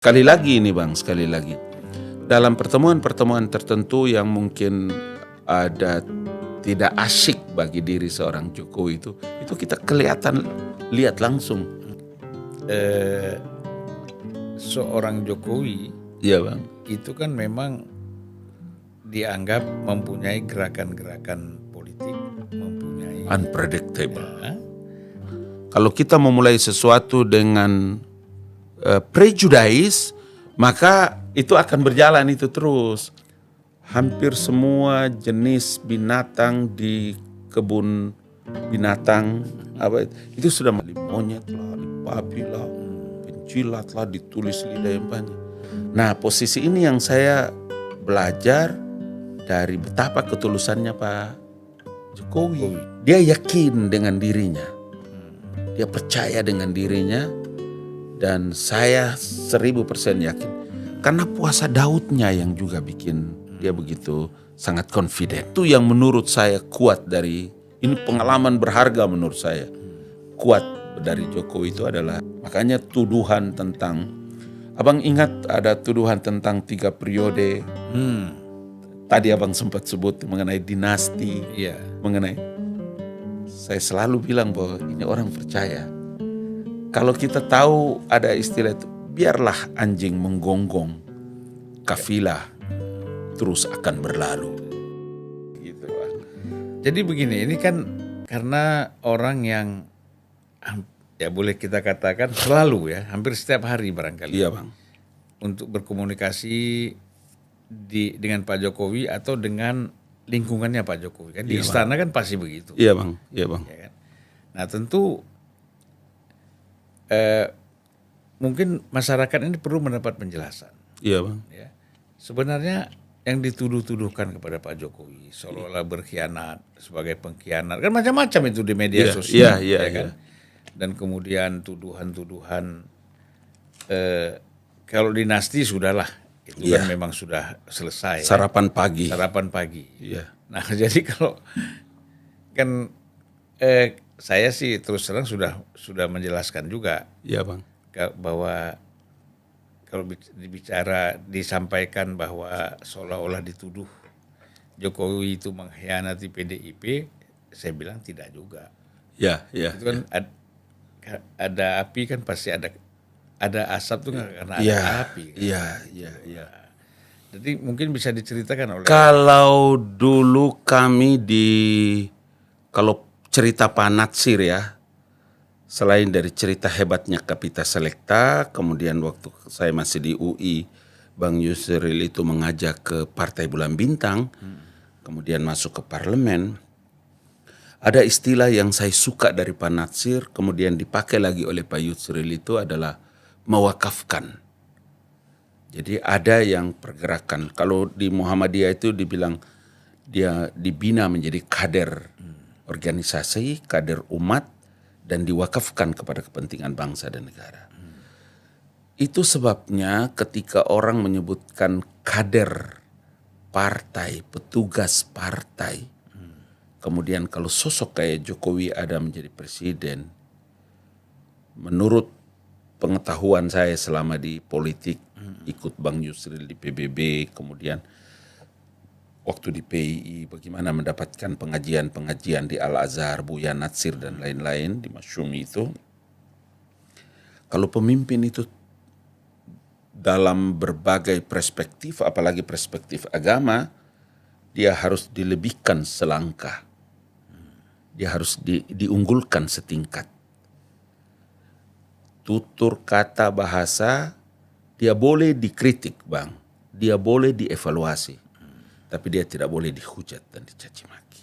Sekali lagi ini Bang, sekali lagi. Dalam pertemuan-pertemuan tertentu yang mungkin ada tidak asyik bagi diri seorang Jokowi itu kita kelihatan lihat langsung. Seorang Jokowi Iya Bang. itu kan memang dianggap mempunyai gerakan-gerakan politik, mempunyai Unpredictable. Kalau kita memulai sesuatu dengan prejudice, maka itu akan berjalan itu terus. Hampir semua jenis binatang di kebun binatang itu sudah monyet lah, babi lah, pencilat lah, ditulis lidah yang banyak. Nah, posisi ini yang saya belajar dari betapa ketulusannya Pak Jokowi. Dia yakin dengan dirinya, dia percaya dengan dirinya, dan saya 1000% yakin. Karena puasa Daudnya yang juga bikin dia begitu sangat confident. Itu yang menurut saya kuat ini pengalaman berharga menurut saya. Kuat dari Jokowi itu adalah, makanya tuduhan tentang, Abang ingat ada tuduhan tentang 3 periode. Tadi Abang sempat sebut mengenai dinasti. Iya. Saya selalu bilang bahwa ini orang percaya. Kalau kita tahu ada istilah itu, biarlah anjing menggonggong, kafilah terus akan berlalu. Gitu Pak. Jadi begini, ini kan karena orang yang ya boleh kita katakan selalu ya, hampir setiap hari barangkali. Iya Bang. Untuk berkomunikasi dengan Pak Jokowi atau dengan lingkungannya Pak Jokowi kan di istana kan pasti begitu. Iya Bang, iya Bang. Ya kan? Nah tentu mungkin masyarakat ini perlu mendapat penjelasan. Iya Bang. Ya. Sebenarnya yang dituduh-tuduhkan kepada Pak Jokowi seolah-olah berkhianat, sebagai pengkhianat, kan macam-macam itu di media sosial. Iya. Kan? Dan kemudian tuduhan-tuduhan kalau dinasti sudahlah, itu kan memang sudah selesai. Sarapan pagi. Iya. Nah jadi kalau kan saya sih terus terang sudah menjelaskan juga. Iya Bang. Bahwa kalau disampaikan bahwa seolah-olah dituduh Jokowi itu mengkhianati PDIP, saya bilang tidak juga. Iya. Itu kan ada api kan pasti ada asap tuh karena ada api. Kan? Iya. Jadi mungkin bisa diceritakan oleh. Kalau dulu kami kalau cerita Pak Natsir ya, selain dari cerita hebatnya Kapita Selekta, kemudian waktu saya masih di UI, Bang Yusril itu mengajak ke Partai Bulan Bintang, kemudian masuk ke parlemen. Ada istilah yang saya suka dari Pak Natsir, kemudian dipakai lagi oleh Pak Yusril itu adalah mewakafkan. Jadi ada yang pergerakan. Kalau di Muhammadiyah itu dibilang dia dibina menjadi kader organisasi, kader umat, dan diwakafkan kepada kepentingan bangsa dan negara. Itu sebabnya ketika orang menyebutkan kader partai, petugas partai, kemudian kalau sosok kayak Jokowi ada menjadi presiden, menurut pengetahuan saya selama di politik, ikut Bang Yusril di PBB, kemudian waktu di PII, bagaimana mendapatkan pengajian-pengajian di Al-Azhar, Buya Natsir dan lain-lain di Masyumi itu. Kalau pemimpin itu dalam berbagai perspektif, apalagi perspektif agama, dia harus dilebihkan selangkah. Dia harus diunggulkan setingkat. Tutur kata bahasa, dia boleh dikritik Bang, dia boleh dievaluasi. Tapi dia tidak boleh dihujat dan dicaci maki.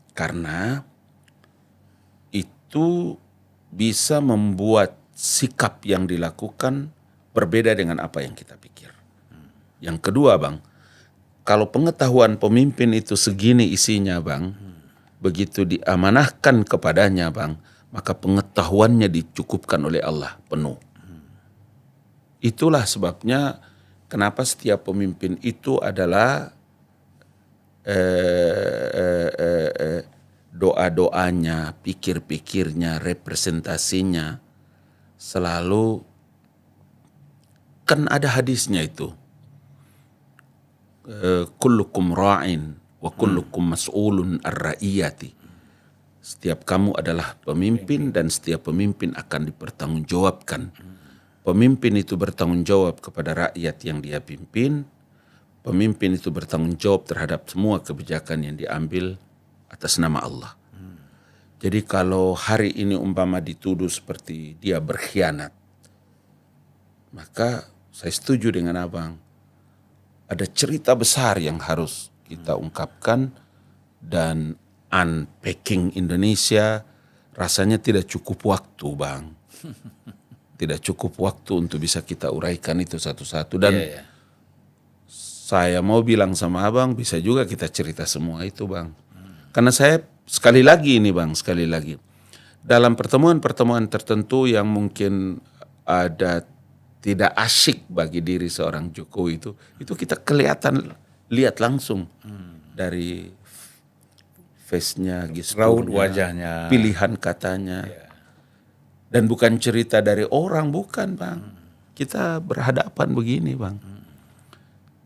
Karena itu bisa membuat sikap yang dilakukan berbeda dengan apa yang kita pikir. Yang kedua Bang, kalau pengetahuan pemimpin itu segini isinya Bang, begitu diamanahkan kepadanya Bang, maka pengetahuannya dicukupkan oleh Allah penuh. Itulah sebabnya kenapa setiap pemimpin itu adalah doa-doanya, pikir-pikirnya, representasinya selalu kan ada hadisnya itu. Kullukum ra'in wa kullukum mas'ulun ar-ra'iyati. Setiap kamu adalah pemimpin dan setiap pemimpin akan dipertanggungjawabkan. Pemimpin itu bertanggung jawab kepada rakyat yang dia pimpin. Pemimpin itu bertanggung jawab terhadap semua kebijakan yang diambil atas nama Allah. Jadi kalau hari ini umpama dituduh seperti dia berkhianat, maka saya setuju dengan abang. Ada cerita besar yang harus kita ungkapkan dan unpacking Indonesia rasanya tidak cukup waktu, Bang. Tidak cukup waktu untuk bisa kita uraikan itu satu-satu. Dan saya mau bilang sama abang, bisa juga kita cerita semua itu, Bang. Karena saya sekali lagi ini, Bang, sekali lagi. Dalam pertemuan-pertemuan tertentu yang mungkin ada tidak asyik bagi diri seorang Jokowi itu kita kelihatan, lihat langsung dari face-nya, raut gesturnya, wajahnya, pilihan katanya. Dan bukan cerita dari orang, bukan, Bang. Kita berhadapan begini, Bang.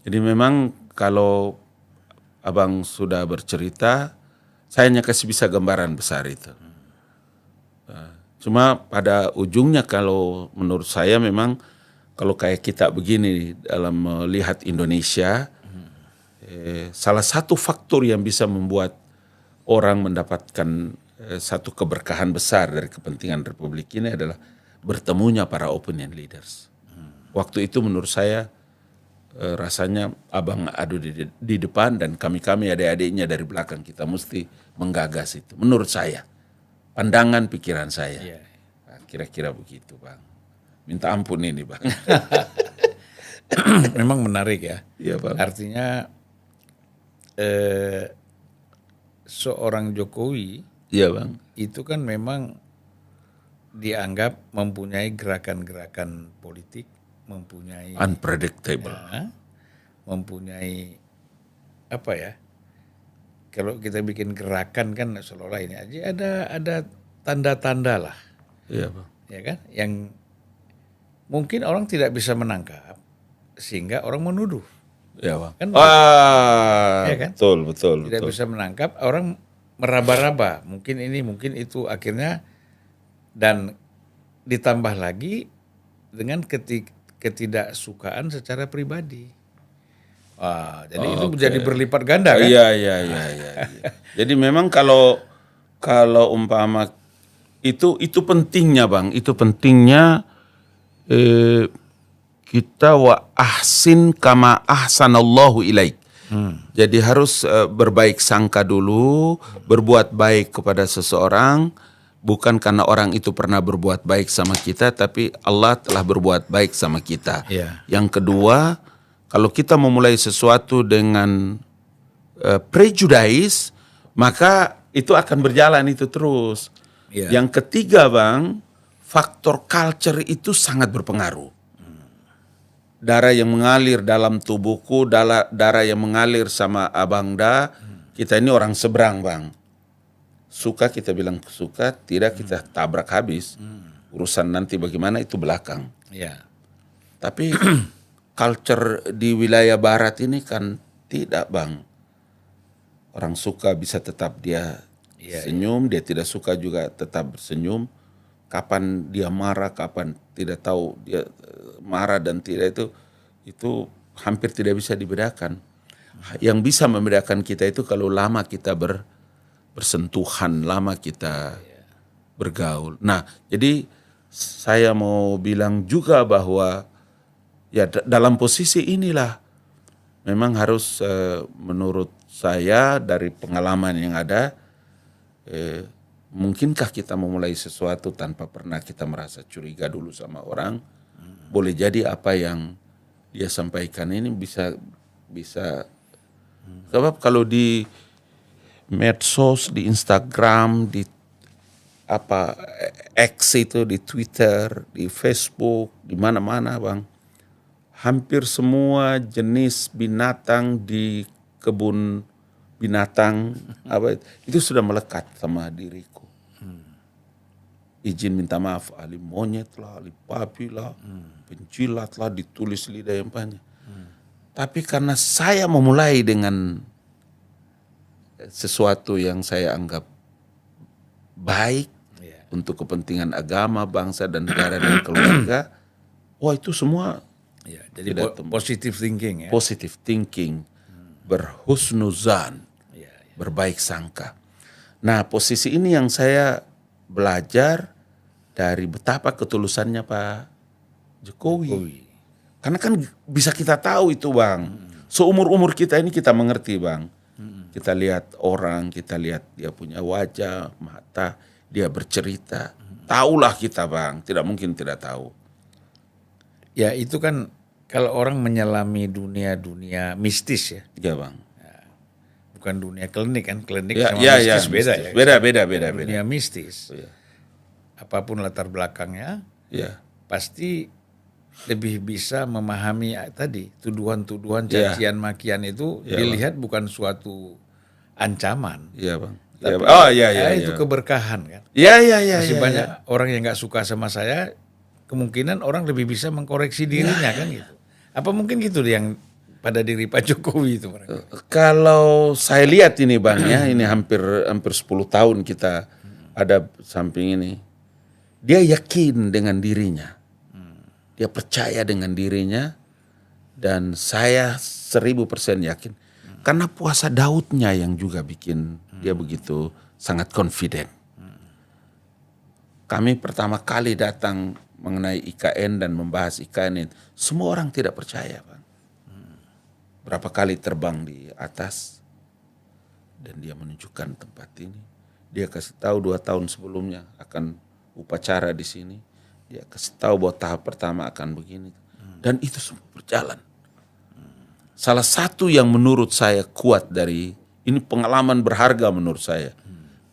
Jadi memang kalau abang sudah bercerita, saya hanya kasih bisa gambaran besar itu. Cuma pada ujungnya kalau menurut saya memang kalau kayak kita begini dalam melihat Indonesia, salah satu faktor yang bisa membuat orang mendapatkan satu keberkahan besar dari kepentingan Republik ini adalah bertemunya para opinion leaders. Waktu itu menurut saya rasanya abang adu di depan dan kami adik-adiknya dari belakang, kita mesti menggagas itu. Menurut saya, pandangan pikiran saya. Nah, kira-kira begitu, Bang. Minta ampun ini, Bang. Memang menarik ya. Iya, Bang. Artinya seorang Jokowi, Iya, Bang, itu kan memang dianggap mempunyai gerakan-gerakan politik, mempunyai unpredictable. mempunyai apa ya? Kalau kita bikin gerakan kan seolah-olah ini aja ada tanda-tanda lah, Iya, Bang. ya kan? Yang mungkin orang tidak bisa menangkap sehingga orang menuduh. Iya, Bang. Kan ya kan? betul. Tidak bisa menangkap, orang meraba-raba, mungkin ini, mungkin itu, akhirnya dan ditambah lagi dengan ketidaksukaan secara pribadi. Jadi itu menjadi berlipat ganda kan? Iya. Jadi memang kalau umpama itu pentingnya, Bang. Itu pentingnya kita wa ahsin kama ahsanallahu ilaik. Jadi harus berbaik sangka dulu, berbuat baik kepada seseorang, bukan karena orang itu pernah berbuat baik sama kita, tapi Allah telah berbuat baik sama kita. Yang kedua, kalau kita memulai sesuatu dengan prejudice, maka itu akan berjalan itu terus. Yang ketiga, Bang, faktor culture itu sangat berpengaruh. Darah yang mengalir dalam tubuhku, darah yang mengalir sama Abang Da, kita ini orang seberang, Bang. Suka kita bilang suka, tidak kita tabrak habis. Urusan nanti bagaimana itu belakang. Tapi culture di wilayah barat ini kan tidak, Bang. Orang suka bisa tetap dia senyum, dia tidak suka juga tetap bersenyum. Kapan dia marah, kapan tidak tahu dia marah dan tidak, itu hampir tidak bisa dibedakan. Yang bisa membedakan kita itu kalau lama kita bersentuhan, lama kita bergaul. Nah, jadi saya mau bilang juga bahwa ya dalam posisi inilah memang harus menurut saya dari pengalaman yang ada, mungkinkah kita memulai sesuatu tanpa pernah kita merasa curiga dulu sama orang? Boleh jadi apa yang dia sampaikan ini bisa sebab kalau di medsos, di Instagram, di X itu, di Twitter, di Facebook, di mana-mana, Bang, hampir semua jenis binatang di kebun binatang itu sudah melekat sama diriku. Izin minta maaf, ahli monyet lah, ahli papi lah, penjilat lah, ditulis lidah yang panjang. Tapi karena saya memulai dengan sesuatu yang saya anggap baik Iya. untuk kepentingan agama, bangsa dan negara dan keluarga, wah itu semua Iya, jadi Tidak positive thinking ya. positive thinking, berhusnuzan, Iya, iya. berbaik sangka. Nah, posisi ini yang saya belajar dari betapa ketulusannya Pak Jokowi. Jokowi. Karena kan bisa kita tahu itu Bang. Seumur-umur kita ini kita mengerti Bang. Kita lihat orang, kita lihat dia punya wajah, mata, dia bercerita. Tahulah kita Bang, tidak mungkin tidak tahu. Ya itu kan kalau orang menyelami dunia mistis ya, Ya Bang. bukan dunia klinik kan, klinik Ya, sama ya, mistis ya, beda mistis. ya. Beda. Dunia mistis, Ya. apapun latar belakangnya, Ya. pasti lebih bisa memahami tadi tuduhan-tuduhan, Ya. cacian makian itu Ya, dilihat bukan suatu ancaman, Iya Bang. tapi Oh iya. itu keberkahan kan. Iya. Masih banyak orang yang nggak suka sama saya, kemungkinan orang lebih bisa mengkoreksi dirinya kan gitu. Apa mungkin gitu yang pada diri Pak Jokowi itu barangkali? Kalau saya lihat ini Bang ya, ini hampir 10 tahun kita ada samping ini. Dia yakin dengan dirinya. Dia percaya dengan dirinya dan saya 1000% yakin. Karena puasa Daudnya yang juga bikin dia begitu sangat confident. Kami pertama kali datang mengenai IKN dan membahas IKN, semua orang tidak percaya Bang. Berapa kali terbang di atas dan dia menunjukkan tempat ini. Dia kasih tahu 2 tahun sebelumnya akan upacara di sini. Dia kasih tahu bahwa tahap pertama akan begini. Dan itu semua berjalan. Salah satu yang menurut saya kuat dari, ini pengalaman berharga menurut saya.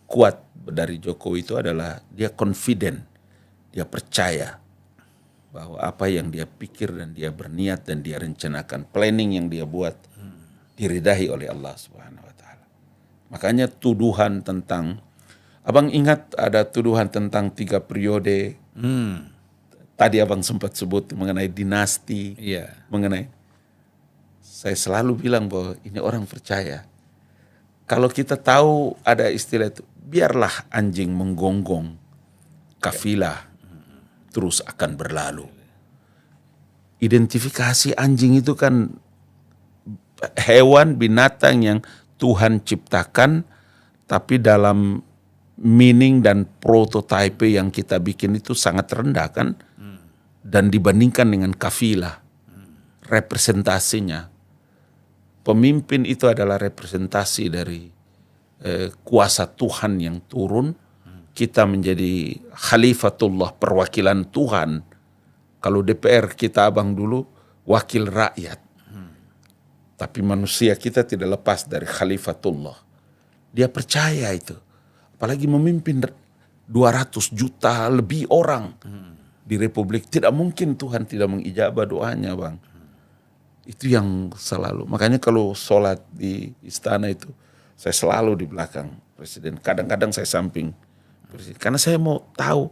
Kuat dari Jokowi itu adalah dia confident. Dia percaya bahwa apa yang dia pikir dan dia berniat dan dia rencanakan, planning yang dia buat diridai oleh Allah Subhanahu wa taala. Makanya tuduhan tentang, Abang ingat ada tuduhan tentang 3 periode. Tadi Abang sempat sebut mengenai dinasti, Iya. mengenai, saya selalu bilang bahwa ini orang percaya. Kalau kita tahu ada istilah itu, biarlah anjing menggonggong, kafilah terus akan berlalu. Identifikasi anjing itu kan hewan binatang yang Tuhan ciptakan, tapi dalam meaning dan prototipe yang kita bikin itu sangat rendah kan, dan dibandingkan dengan kafilah, representasinya, pemimpin itu adalah representasi dari kuasa Tuhan yang turun. Kita menjadi khalifatullah, perwakilan Tuhan. Kalau DPR kita Abang dulu wakil rakyat. Tapi manusia kita tidak lepas dari khalifatullah. Dia percaya itu. Apalagi memimpin 200 juta lebih orang di Republik. Tidak mungkin Tuhan tidak mengijabah doanya Bang. Itu yang selalu. Makanya kalau sholat di istana itu, saya selalu di belakang Presiden. Kadang-kadang saya samping Presiden. Karena saya mau tahu,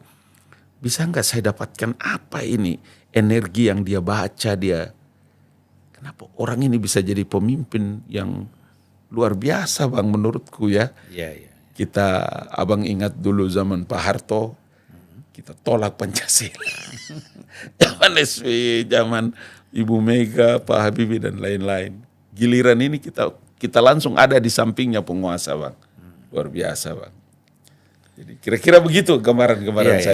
bisa nggak saya dapatkan apa ini energi yang dia baca dia. Kenapa orang ini bisa jadi pemimpin yang luar biasa Bang menurutku ya. Iya. Kita Abang ingat dulu zaman Pak Harto, kita tolak Pancasila. Zaman SBY, zaman Ibu Mega, Pak Habibie dan lain-lain. Giliran ini kita langsung ada di sampingnya penguasa Bang. Luar biasa Bang. Jadi kira-kira begitu gambaran Iya, saya.